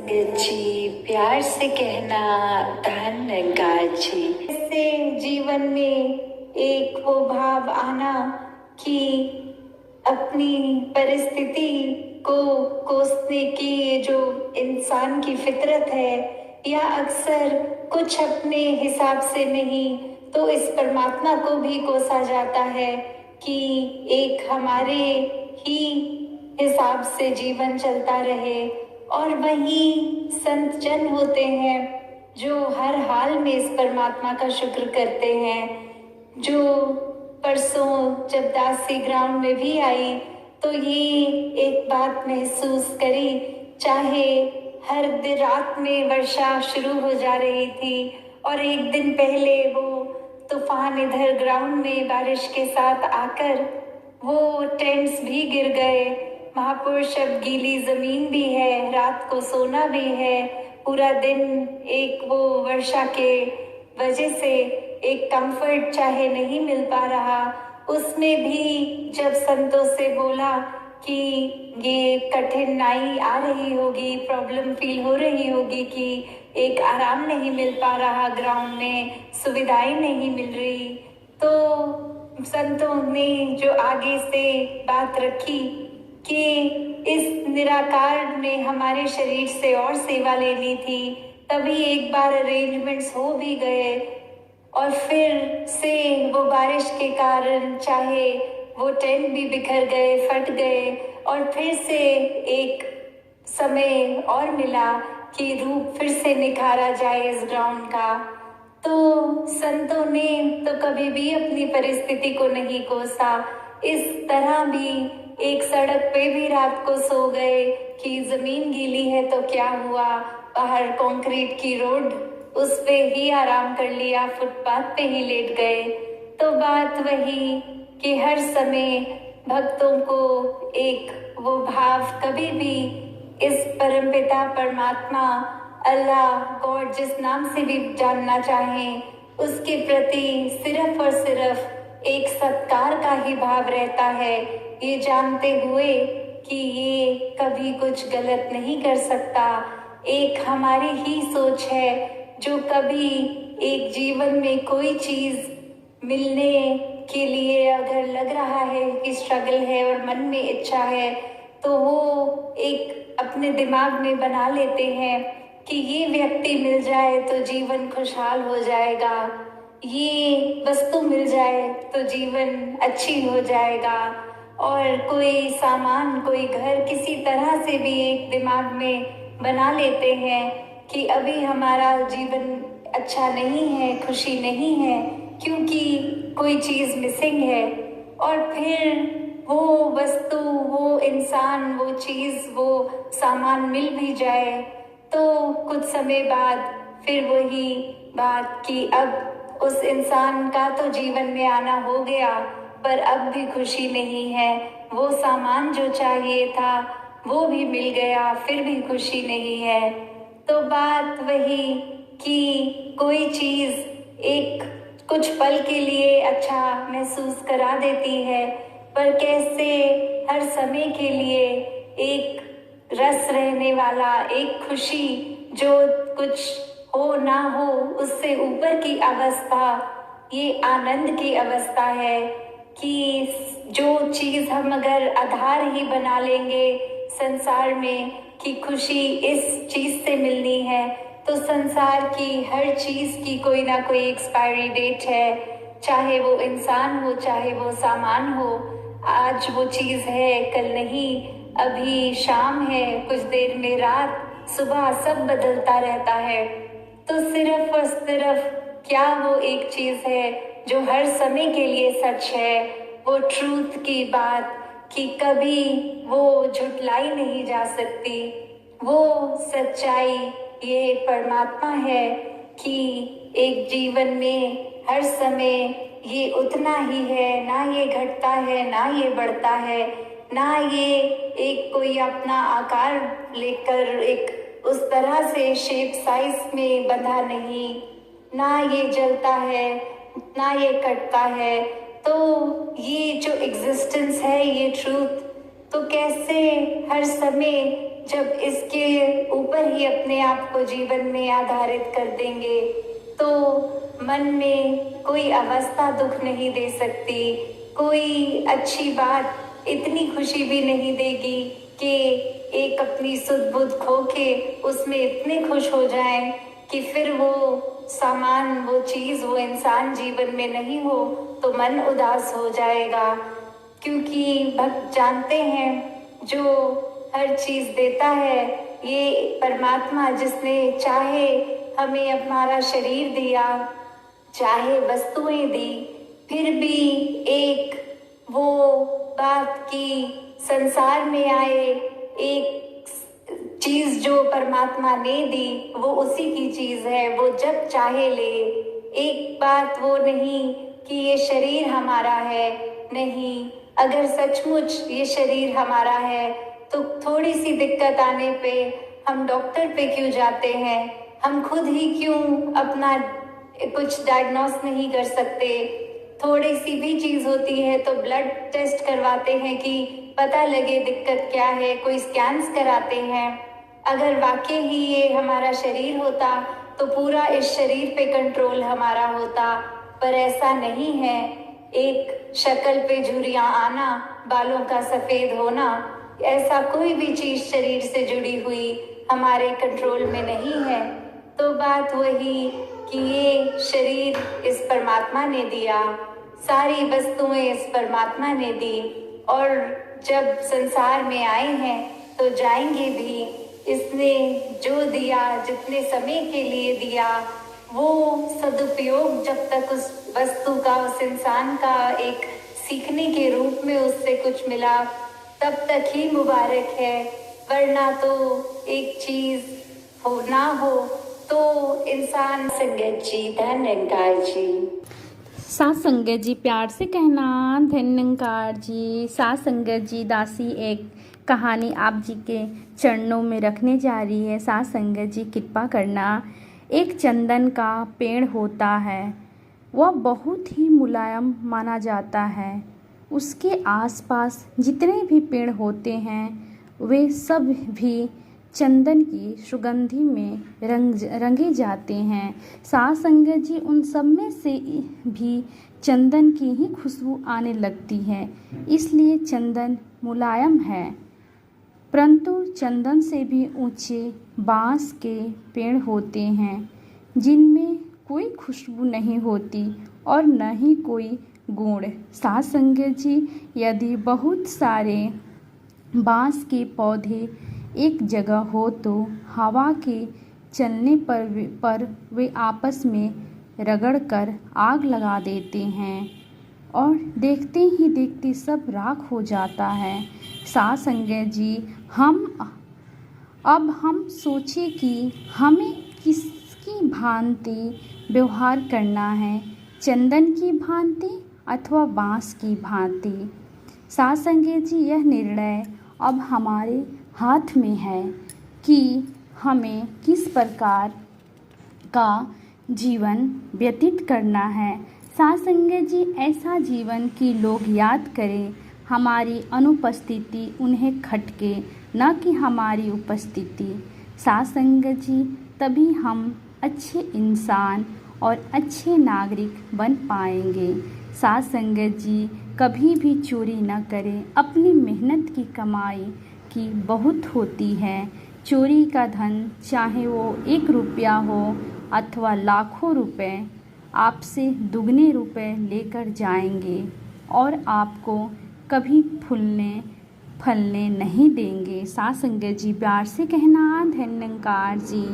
जी प्यार से कहना धन्यवाद जी। इससे जीवन में एक वो भाव आना कि अपनी परिस्थिति को कोसने की ये जो इंसान की फितरत है, या अक्सर कुछ अपने हिसाब से नहीं तो इस परमात्मा को भी कोसा जाता है कि एक हमारे ही हिसाब से जीवन चलता रहे। और वही संत जन होते हैं जो हर हाल में इस परमात्मा का शुक्र करते हैं। जो परसों जब दासी ग्राउंड में भी आई तो ये एक बात महसूस करी, चाहे हर दिन रात में वर्षा शुरू हो जा रही थी और एक दिन पहले वो तूफान इधर ग्राउंड में बारिश के साथ आकर वो टेंट्स भी गिर गए, महापुरुष अब गीली जमीन भी है, रात को सोना भी है, पूरा दिन एक वो वर्षा के वजह से एक कंफर्ट चाहे नहीं मिल पा रहा। उसमें भी जब संतों से बोला कि ये कठिनाई आ रही होगी, प्रॉब्लम फील हो रही होगी कि एक आराम नहीं मिल पा रहा, ग्राउंड में सुविधाएं नहीं मिल रही, तो संतों ने जो आगे से बात रखी कि इस निराकार में हमारे शरीर से और सेवा लेनी थी। तभी एक बार अरेंजमेंट्स हो भी गए और फिर से वो बारिश के कारण चाहे वो टेंट भी बिखर गए, फट गए, और फिर से एक समय और मिला कि रूप फिर से निखारा जाए इस ग्राउंड का। तो संतों ने तो कभी भी अपनी परिस्थिति को नहीं कोसा। इस तरह भी एक सड़क पे भी रात को सो गए कि जमीन गीली है तो क्या हुआ, बाहर कंक्रीट की रोड, उस पे ही आराम कर लिया, फुटपाथ पे ही लेट गए। तो बात वही कि हर समय भक्तों को एक वो भाव कभी भी इस परमपिता परमात्मा अल्लाह गॉड जिस नाम से भी जानना चाहें, उसके प्रति सिर्फ और सिर्फ एक सत्कार का ही भाव रहता है, ये जानते हुए कि ये कभी कुछ गलत नहीं कर सकता। एक हमारी ही सोच है जो कभी एक जीवन में कोई चीज मिलने के लिए अगर लग रहा है कि स्ट्रगल है और मन में इच्छा है, तो वो एक अपने दिमाग में बना लेते हैं कि ये व्यक्ति मिल जाए तो जीवन खुशहाल हो जाएगा, ये वस्तु मिल जाए तो जीवन अच्छी हो जाएगा, और कोई सामान, कोई घर, किसी तरह से भी एक दिमाग में बना लेते हैं कि अभी हमारा जीवन अच्छा नहीं है, खुशी नहीं है, क्योंकि कोई चीज़ मिसिंग है। और फिर वो वस्तु, वो इंसान, वो चीज़, वो सामान मिल भी जाए तो कुछ समय बाद फिर वही बात कि अब उस इंसान का तो जीवन में आना हो गया, पर अब भी खुशी नहीं है। वो सामान जो चाहिए था वो भी मिल गया, फिर भी खुशी नहीं है। तो बात वही कि कोई चीज़ एक कुछ पल के लिए अच्छा महसूस करा देती है, पर कैसे हर समय के लिए एक रस रहने वाला, एक खुशी जो कुछ हो ना हो उससे ऊपर की अवस्था, ये आनंद की अवस्था है कि जो चीज़ हम अगर आधार ही बना लेंगे संसार में कि खुशी इस चीज़ से मिलनी है, तो संसार की हर चीज़ की कोई ना कोई एक्सपायरी डेट है, चाहे वो इंसान हो, चाहे वो सामान हो। आज वो चीज़ है, कल नहीं, अभी शाम है, कुछ देर में रात, सुबह, सब बदलता रहता है। तो सिर्फ और सिर्फ क्या वो एक चीज़ है जो हर समय के लिए सच है, वो ट्रूथ की बात कि कभी वो झुटलाई नहीं जा सकती। वो सच्चाई ये परमात्मा है कि एक जीवन में हर समय ये उतना ही है, ना ये घटता है, ना ये बढ़ता है, ना ये एक कोई अपना आकार लेकर एक उस तरह से शेप साइज में बंधा नहीं, ना ये जलता है, ना ये कटता है। तो ये जो एग्जिस्टेंस है, ये ट्रूथ, तो कैसे हर समय जब इसके ऊपर ही अपने आप को जीवन में आधारित कर देंगे तो मन में कोई अवस्था दुख नहीं दे सकती, कोई अच्छी बात इतनी खुशी भी नहीं देगी कि एक अपनी सुध बुध खो के उसमें इतने खुश हो जाएं कि फिर वो सामान, वो चीज़, वो इंसान जीवन में नहीं हो तो मन उदास हो जाएगा। क्योंकि भक्त जानते हैं जो हर चीज़ देता है ये परमात्मा, जिसने चाहे हमें हमारा शरीर दिया, चाहे वस्तुएं दी, फिर भी एक वो बात की संसार में आए, एक चीज जो परमात्मा ने दी वो उसी की चीज है, वो जब चाहे ले। एक बात वो नहीं कि ये शरीर हमारा है, नहीं, अगर सचमुच ये शरीर हमारा है तो थोड़ी सी दिक्कत आने पे हम डॉक्टर पे क्यों जाते हैं? हम खुद ही क्यों अपना कुछ डायग्नोस नहीं कर सकते? थोड़ी सी भी चीज होती है तो ब्लड टेस्ट करवाते हैं कि पता लगे दिक्कत क्या है, कोई स्कैन्स कराते हैं। अगर वाकई ही ये हमारा शरीर होता तो पूरा इस शरीर पे कंट्रोल हमारा होता, पर ऐसा नहीं है। एक शक्ल पे झुर्रियां आना, बालों का सफेद होना, ऐसा कोई भी चीज शरीर से जुड़ी हुई हमारे कंट्रोल में नहीं है। तो बात वही कि ये शरीर इस परमात्मा ने दिया, सारी वस्तुएं इस परमात्मा ने दी, और जब संसार में आए हैं तो जाएंगे भी। इसने जो दिया, जितने समय के लिए दिया, वो सदुपयोग जब तक उस वस्तु का, उस इंसान का एक सीखने के रूप में उससे कुछ मिला तब तक ही मुबारक है, वरना तो एक चीज हो ना हो तो इंसान। संगत जी, धन्यकार जी। सात संगत जी, प्यार से कहना धन्यकार जी। सात संगत जी, दासी एक कहानी आप जी के चरणों में रखने जा रही है। सात संगत जी, कृपा करना। एक चंदन का पेड़ होता है, वह बहुत ही मुलायम माना जाता है। उसके आसपास जितने भी पेड़ होते हैं वे सब भी चंदन की सुगंधि में रंगे जाते हैं। सात संगत जी, उन सब में से भी चंदन की ही खुशबू आने लगती है, इसलिए चंदन मुलायम है। परंतु चंदन से भी ऊंचे बांस के पेड़ होते हैं जिनमें कोई खुशबू नहीं होती और न ही कोई गुण। सात संगत जी, यदि बहुत सारे बांस के पौधे एक जगह हो तो हवा के चलने पर वे आपस में रगड़कर आग लगा देते हैं और देखते ही देखते सब राख हो जाता है। सात संगत जी, अब हम सोचें कि हमें किसकी भांति व्यवहार करना है, चंदन की भांति अथवा बांस की भांति। सात संगत जी, यह निर्णय अब हमारे हाथ में है कि हमें किस प्रकार का जीवन व्यतीत करना है। सात संगत जी, ऐसा जीवन कि लोग याद करें, हमारी अनुपस्थिति उन्हें खटके, न कि हमारी उपस्थिति। सात संगत जी, तभी हम अच्छे इंसान और अच्छे नागरिक बन पाएंगे। सात संगत जी, कभी भी चोरी न करें। अपनी मेहनत की कमाई की बहुत होती है। चोरी का धन, चाहे वो 1 रुपया हो अथवा लाखों रुपए, आपसे दुगने रुपए लेकर जाएंगे और आपको कभी फूलने फलने नहीं देंगे। सात संगत जी, प्यार से कहना धन्यकार जी।